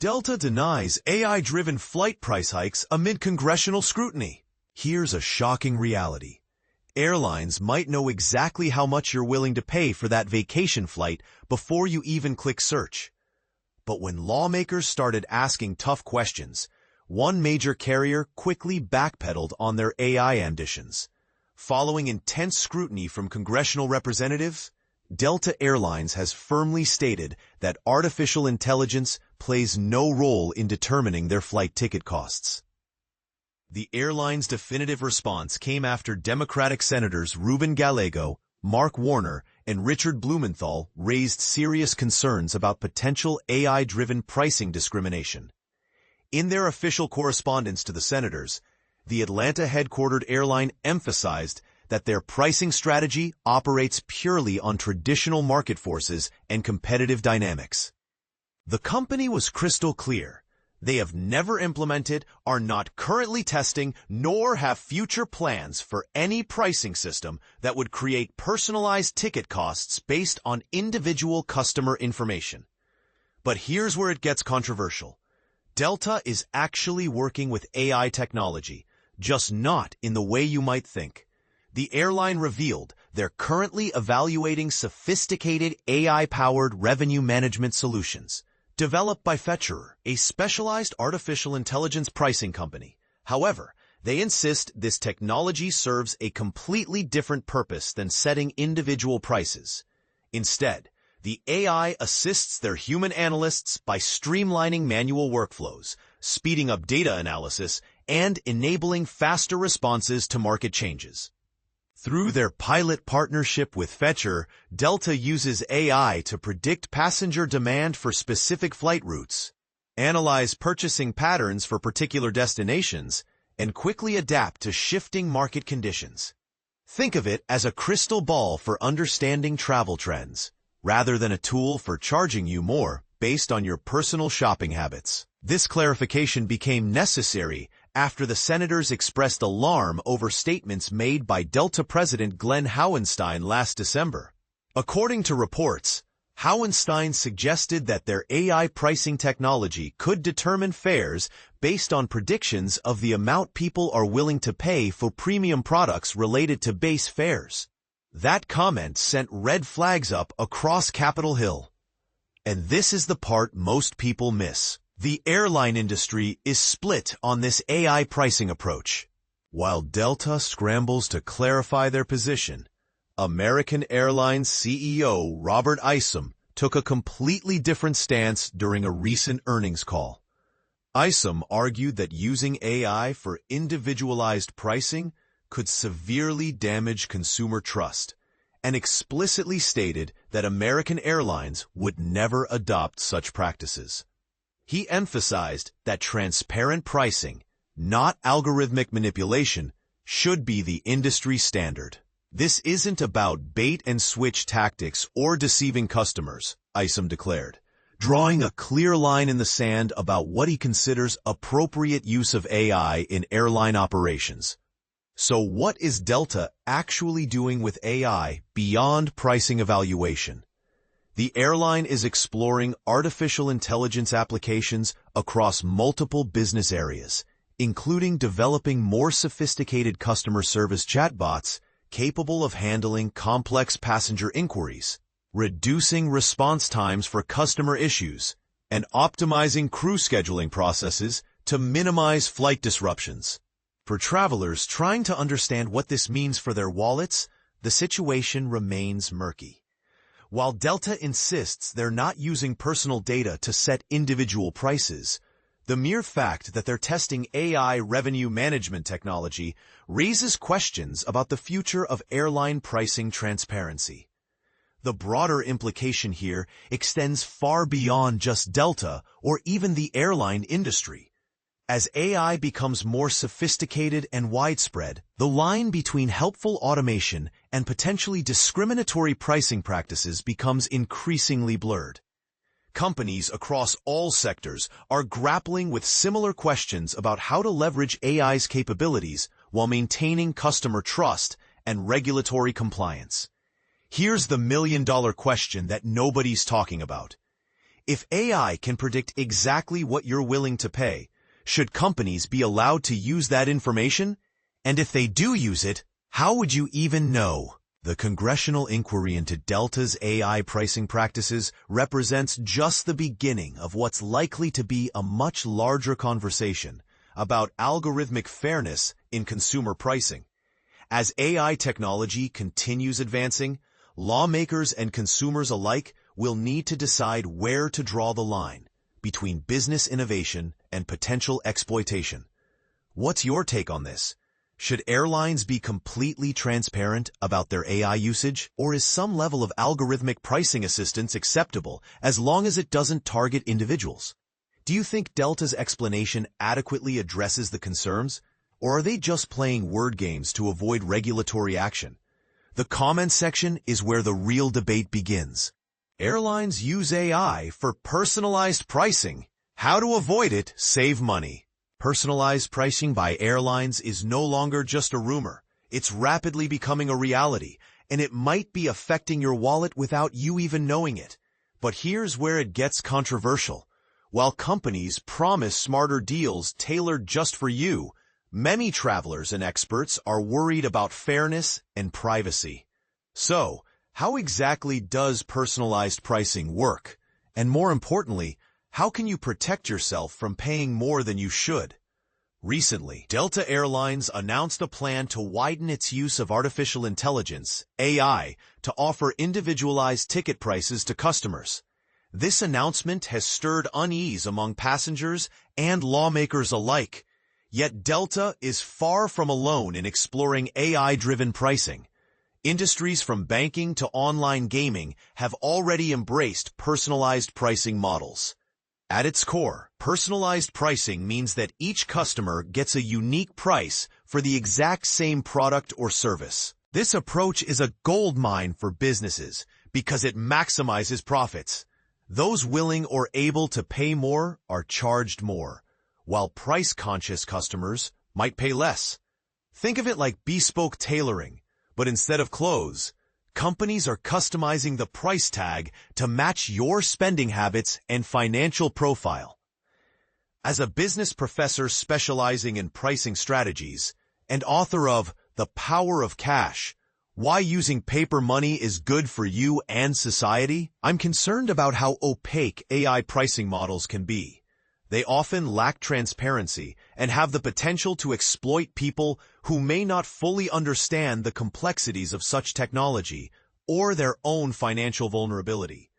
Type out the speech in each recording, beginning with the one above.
Delta denies AI-driven flight price hikes amid congressional scrutiny. Here's a shocking reality. Airlines might know exactly how much you're willing to pay for that vacation flight before you even click search. But when lawmakers started asking tough questions, one major carrier quickly backpedaled on their AI ambitions. Following intense scrutiny from congressional representatives, Delta Airlines has firmly stated that artificial intelligence plays no role in determining their flight ticket costs. The airline's definitive response came after Democratic Senators Ruben Gallego, Mark Warner, and Richard Blumenthal raised serious concerns about potential AI-driven pricing discrimination. In their official correspondence to the senators, the Atlanta-headquartered airline emphasized that their pricing strategy operates purely on traditional market forces and competitive dynamics. The company was crystal clear. They have never implemented, are not currently testing, nor have future plans for any pricing system that would create personalized ticket costs based on individual customer information. But here's where it gets controversial. Delta is actually working with AI technology, just not in the way you might think. The airline revealed they're currently evaluating sophisticated AI-powered revenue management solutions developed by Fetcher, a specialized artificial intelligence pricing company. However, they insist this technology serves a completely different purpose than setting individual prices. Instead, the AI assists their human analysts by streamlining manual workflows, speeding up data analysis, and enabling faster responses to market changes. Through their pilot partnership with Fetcher, Delta uses AI to predict passenger demand for specific flight routes, analyze purchasing patterns for particular destinations, and quickly adapt to shifting market conditions. Think of it as a crystal ball for understanding travel trends, rather than a tool for charging you more based on your personal shopping habits. This clarification became necessary after the senators expressed alarm over statements made by Delta President Glenn Hauenstein last December. According to reports, Hauenstein suggested that their AI pricing technology could determine fares based on predictions of the amount people are willing to pay for premium products related to base fares. That comment sent red flags up across Capitol Hill. And this is the part most people miss. The airline industry is split on this AI pricing approach. While Delta scrambles to clarify their position, American Airlines CEO Robert Isom took a completely different stance during a recent earnings call. Isom argued that using AI for individualized pricing could severely damage consumer trust, and explicitly stated that American Airlines would never adopt such practices. He emphasized that transparent pricing, not algorithmic manipulation, should be the industry standard. This isn't about bait-and-switch tactics or deceiving customers, Isom declared, drawing a clear line in the sand about what he considers appropriate use of AI in airline operations. So what is Delta actually doing with AI beyond pricing evaluation? The airline is exploring artificial intelligence applications across multiple business areas, including developing more sophisticated customer service chatbots capable of handling complex passenger inquiries, reducing response times for customer issues, and optimizing crew scheduling processes to minimize flight disruptions. For travelers trying to understand what this means for their wallets, the situation remains murky. While Delta insists they're not using personal data to set individual prices, the mere fact that they're testing AI revenue management technology raises questions about the future of airline pricing transparency. The broader implication here extends far beyond just Delta or even the airline industry. As AI becomes more sophisticated and widespread, the line between helpful automation and potentially discriminatory pricing practices becomes increasingly blurred. Companies across all sectors are grappling with similar questions about how to leverage AI's capabilities while maintaining customer trust and regulatory compliance. Here's the million-dollar question that nobody's talking about. If AI can predict exactly what you're willing to pay, should companies be allowed to use that information? And if they do use it, how would you even know? The congressional inquiry into Delta's AI pricing practices represents just the beginning of what's likely to be a much larger conversation about algorithmic fairness in consumer pricing. As AI technology continues advancing, lawmakers and consumers alike will need to decide where to draw the line between business innovation and potential exploitation. What's your take on this? Should airlines be completely transparent about their AI usage, or is some level of algorithmic pricing assistance acceptable as long as it doesn't target individuals? Do you think Delta's explanation adequately addresses the concerns, or are they just playing word games to avoid regulatory action? The comments section is where the real debate begins. Airlines use AI for personalized pricing. How to avoid it, save money. Personalized pricing by airlines is no longer just a rumor. It's rapidly becoming a reality, and it might be affecting your wallet without you even knowing it. But here's where it gets controversial. While companies promise smarter deals tailored just for you, many travelers and experts are worried about fairness and privacy. So, how exactly does personalized pricing work? And more importantly, how can you protect yourself from paying more than you should? Recently, Delta Airlines announced a plan to widen its use of artificial intelligence, AI, to offer individualized ticket prices to customers. This announcement has stirred unease among passengers and lawmakers alike. Yet Delta is far from alone in exploring AI-driven pricing. Industries from banking to online gaming have already embraced personalized pricing models. At its core, personalized pricing means that each customer gets a unique price for the exact same product or service. This approach is a goldmine for businesses because it maximizes profits. Those willing or able to pay more are charged more, while price-conscious customers might pay less. Think of it like bespoke tailoring, but instead of clothes, companies are customizing the price tag to match your spending habits and financial profile. As a business professor specializing in pricing strategies and author of The Power of Cash, Why Using Paper Money is Good for You and Society, I'm concerned about how opaque AI pricing models can be. They often lack transparency and have the potential to exploit people who may not fully understand the complexities of such technology or their own financial vulnerability.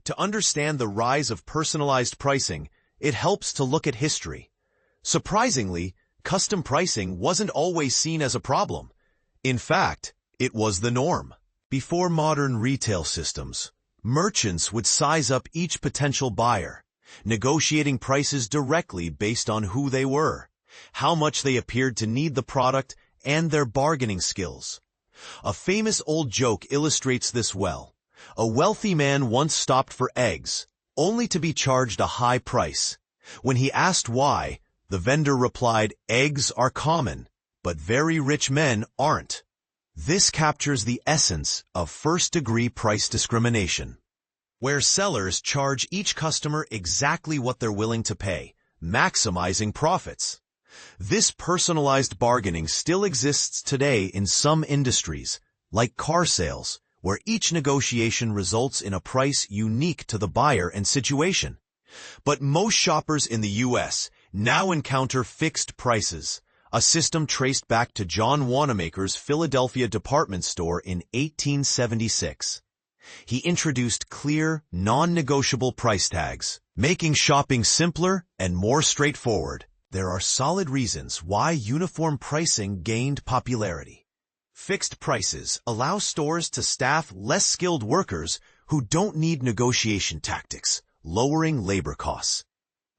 To understand the rise of personalized pricing, it helps to look at history. Surprisingly, custom pricing wasn't always seen as a problem. In fact, it was the norm. Before modern retail systems, merchants would size up each potential buyer, negotiating prices directly based on who they were, how much they appeared to need the product, and their bargaining skills. A famous old joke illustrates this well. A wealthy man once stopped for eggs, only to be charged a high price. When he asked why, the vendor replied, "Eggs are common, but very rich men aren't." This captures the essence of first-degree price discrimination, where sellers charge each customer exactly what they're willing to pay, maximizing profits. This personalized bargaining still exists today in some industries, like car sales, where each negotiation results in a price unique to the buyer and situation. But most shoppers in the U.S. now encounter fixed prices, a system traced back to John Wanamaker's Philadelphia department store in 1876. He introduced clear, non-negotiable price tags, making shopping simpler and more straightforward. There are solid reasons why uniform pricing gained popularity. Fixed prices allow stores to staff less skilled workers who don't need negotiation tactics, lowering labor costs.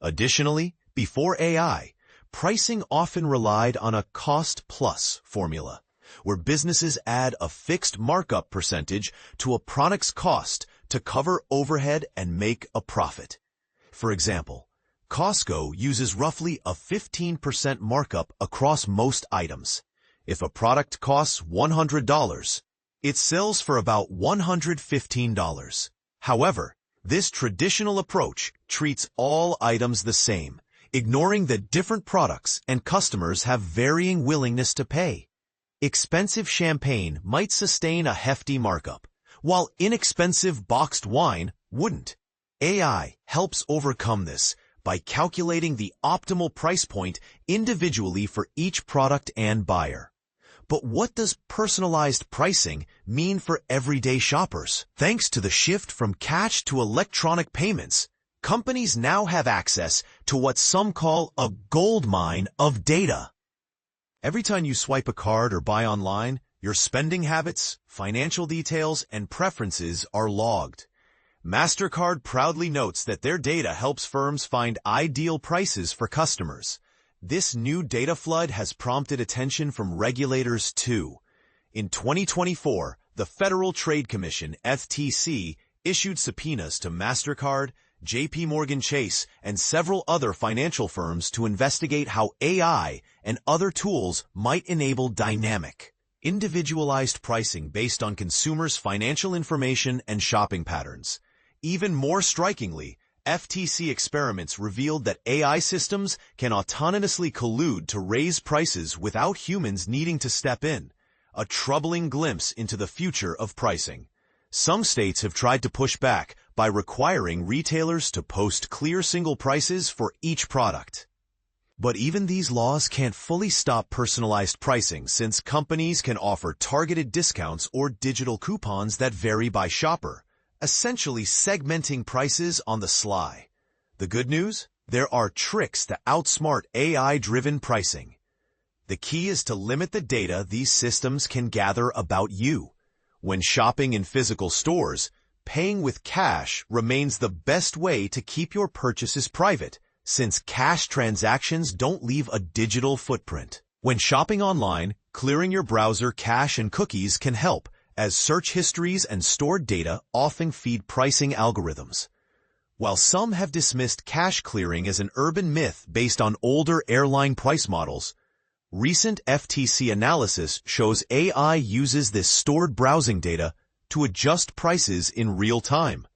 Additionally, before AI, pricing often relied on a cost-plus formula, where businesses add a fixed markup percentage to a product's cost to cover overhead and make a profit. For example, Costco uses roughly a 15% markup across most items. If a product costs $100, it sells for about $115. However, This traditional approach treats all items the same, ignoring that different products and customers have varying willingness to pay. Expensive champagne might sustain a hefty markup, while inexpensive boxed wine wouldn't. AI helps overcome this by calculating the optimal price point individually for each product and buyer. But what does personalized pricing mean for everyday shoppers? Thanks to the shift from cash to electronic payments, companies now have access to what some call a goldmine of data. Every time you swipe a card or buy online, your spending habits, financial details, and preferences are logged. MasterCard proudly notes that their data helps firms find ideal prices for customers. This new data flood has prompted attention from regulators too. In 2024, the Federal Trade Commission, FTC, issued subpoenas to MasterCard, JP Chase, and several other financial firms to investigate how AI and other tools might enable dynamic, individualized pricing based on consumers' financial information and shopping patterns. Even more strikingly, FTC experiments revealed that AI systems can autonomously collude to raise prices without humans needing to step in, a troubling glimpse into the future of pricing. Some states have tried to push back by requiring retailers to post clear single prices for each product. But even these laws can't fully stop personalized pricing, since companies can offer targeted discounts or digital coupons that vary by shopper, essentially segmenting prices on the sly. The good news? There are tricks to outsmart AI-driven pricing. The key is to limit the data these systems can gather about you. When shopping in physical stores, paying with cash remains the best way to keep your purchases private, since cash transactions don't leave a digital footprint. When shopping online, clearing your browser cache and cookies can help, as search histories and stored data often feed pricing algorithms. While some have dismissed cache clearing as an urban myth based on older airline price models, recent FTC analysis shows AI uses this stored browsing data to adjust prices in real time.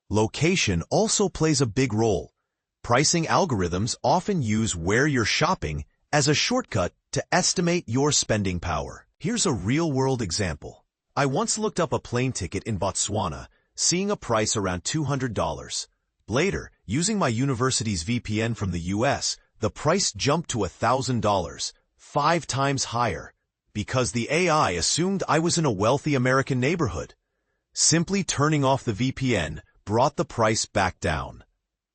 Location also plays a big role. Pricing algorithms often use where you're shopping as a shortcut to estimate your spending power. Here's a real-world example. I once looked up a plane ticket in Botswana, seeing a price around $200. Later, using my university's VPN from the US, the price jumped to $1,000, 5 times higher, because the AI assumed I was in a wealthy American neighborhood. Simply turning off the VPN brought the price back down.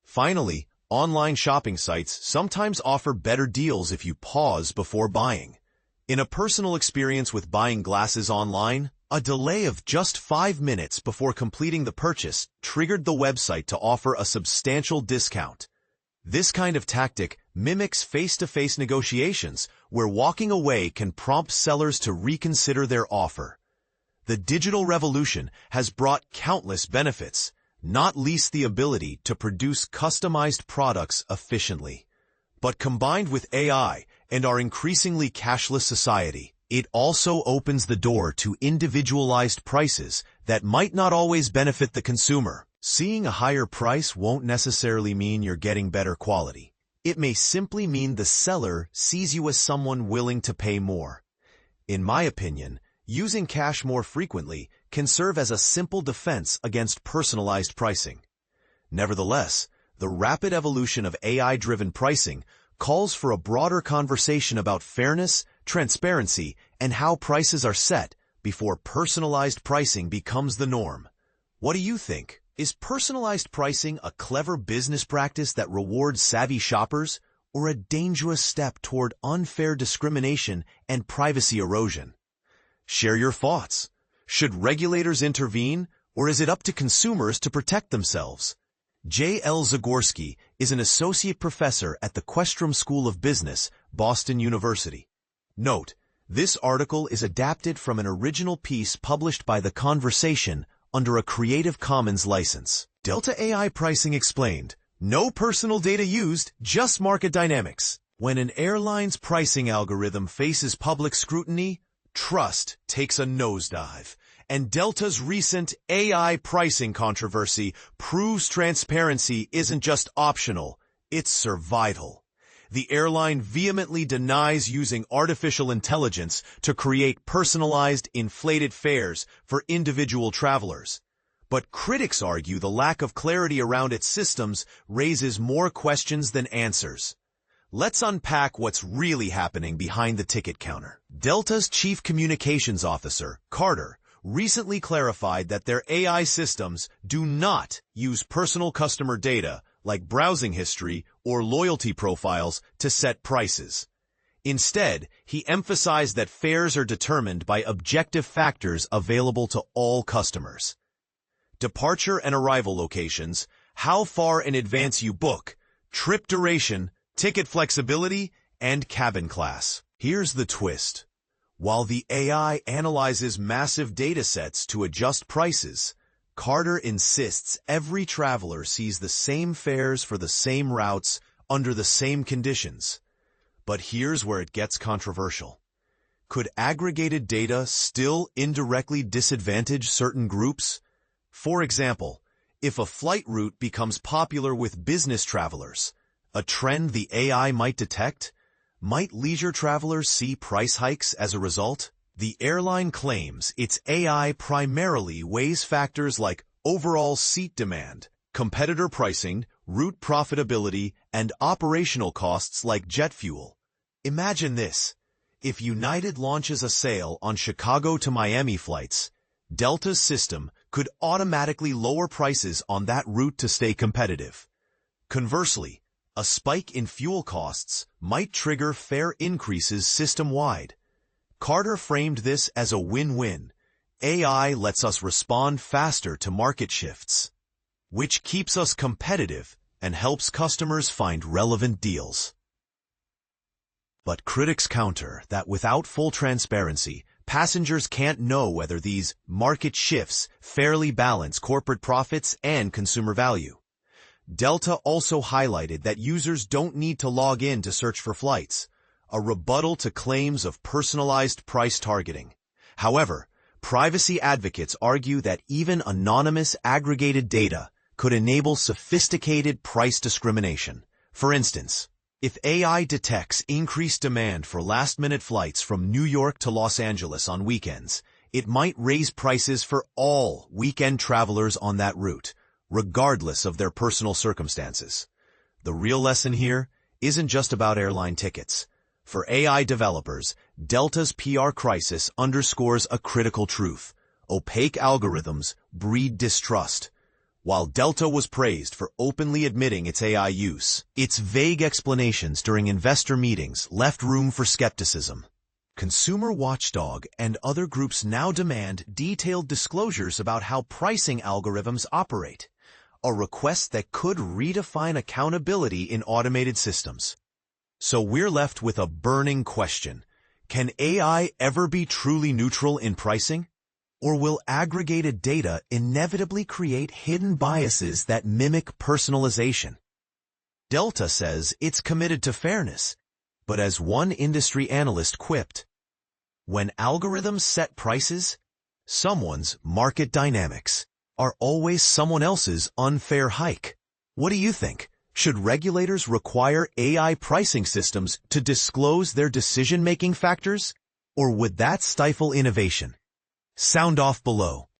Finally, online shopping sites sometimes offer better deals if you pause before buying. In a personal experience with buying glasses online, a delay of just 5 minutes before completing the purchase triggered the website to offer a substantial discount. This kind of tactic mimics face-to-face negotiations, where walking away can prompt sellers to reconsider their offer. The digital revolution has brought countless benefits, not least the ability to produce customized products efficiently. But combined with AI and our increasingly cashless society, it also opens the door to individualized prices that might not always benefit the consumer. Seeing a higher price won't necessarily mean you're getting better quality. It may simply mean the seller sees you as someone willing to pay more. In my opinion, using cash more frequently can serve as a simple defense against personalized pricing. Nevertheless, the rapid evolution of AI-driven pricing calls for a broader conversation about fairness, transparency, and how prices are set before personalized pricing becomes the norm. What do you think? Is personalized pricing a clever business practice that rewards savvy shoppers, or a dangerous step toward unfair discrimination and privacy erosion? Share your thoughts. Should regulators intervene, or is it up to consumers to protect themselves? J.L. Zagorski is an associate professor at the Questrom School of Business, Boston University. Note, this article is adapted from an original piece published by The Conversation under a Creative Commons license. Delta AI Pricing Explained. No personal data used, just market dynamics. When an airline's pricing algorithm faces public scrutiny, trust takes a nosedive, And Delta's recent AI pricing controversy proves transparency isn't just optional, it's survival. The airline vehemently denies using artificial intelligence to create personalized, inflated fares for individual travelers. But critics argue the lack of clarity around its systems raises more questions than answers. Let's unpack what's really happening behind the ticket counter. Delta's Chief Communications Officer, Carter, recently clarified that their AI systems do not use personal customer data like browsing history or loyalty profiles to set prices. Instead, he emphasized that fares are determined by objective factors available to all customers. Departure and arrival locations, how far in advance you book, trip duration, ticket flexibility, and cabin class. Here's the twist. While the AI analyzes massive data sets to adjust prices, Carter insists every traveler sees the same fares for the same routes under the same conditions. But here's where it gets controversial. Could aggregated data still indirectly disadvantage certain groups? For example, if a flight route becomes popular with business travelers, a trend the AI might detect? Might leisure travelers see price hikes as a result? The airline claims its AI primarily weighs factors like overall seat demand, competitor pricing, route profitability, and operational costs like jet fuel. Imagine this. If United launches a sale on Chicago to Miami flights, Delta's system could automatically lower prices on that route to stay competitive. Conversely, a spike in fuel costs might trigger fare increases system-wide. Carter framed this as a win-win. AI lets us respond faster to market shifts, which keeps us competitive and helps customers find relevant deals. But critics counter that without full transparency, passengers can't know whether these market shifts fairly balance corporate profits and consumer value. Delta also highlighted that users don't need to log in to search for flights, a rebuttal to claims of personalized price targeting. However, privacy advocates argue that even anonymous aggregated data could enable sophisticated price discrimination. For instance, if AI detects increased demand for last-minute flights from New York to Los Angeles on weekends, it might raise prices for all weekend travelers on that route, regardless of their personal circumstances. The real lesson here isn't just about airline tickets. For AI developers, Delta's PR crisis underscores a critical truth. Opaque algorithms breed distrust. While Delta was praised for openly admitting its AI use, its vague explanations during investor meetings left room for skepticism. Consumer Watchdog and other groups now demand detailed disclosures about how pricing algorithms operate, a request that could redefine accountability in automated systems. So we're left with a burning question. Can AI ever be truly neutral in pricing? Or will aggregated data inevitably create hidden biases that mimic personalization? Delta says it's committed to fairness, but as one industry analyst quipped, when algorithms set prices, someone's market dynamics are always someone else's unfair hike. What do you think? Should regulators require AI pricing systems to disclose their decision-making factors? Or would that stifle innovation? Sound off below.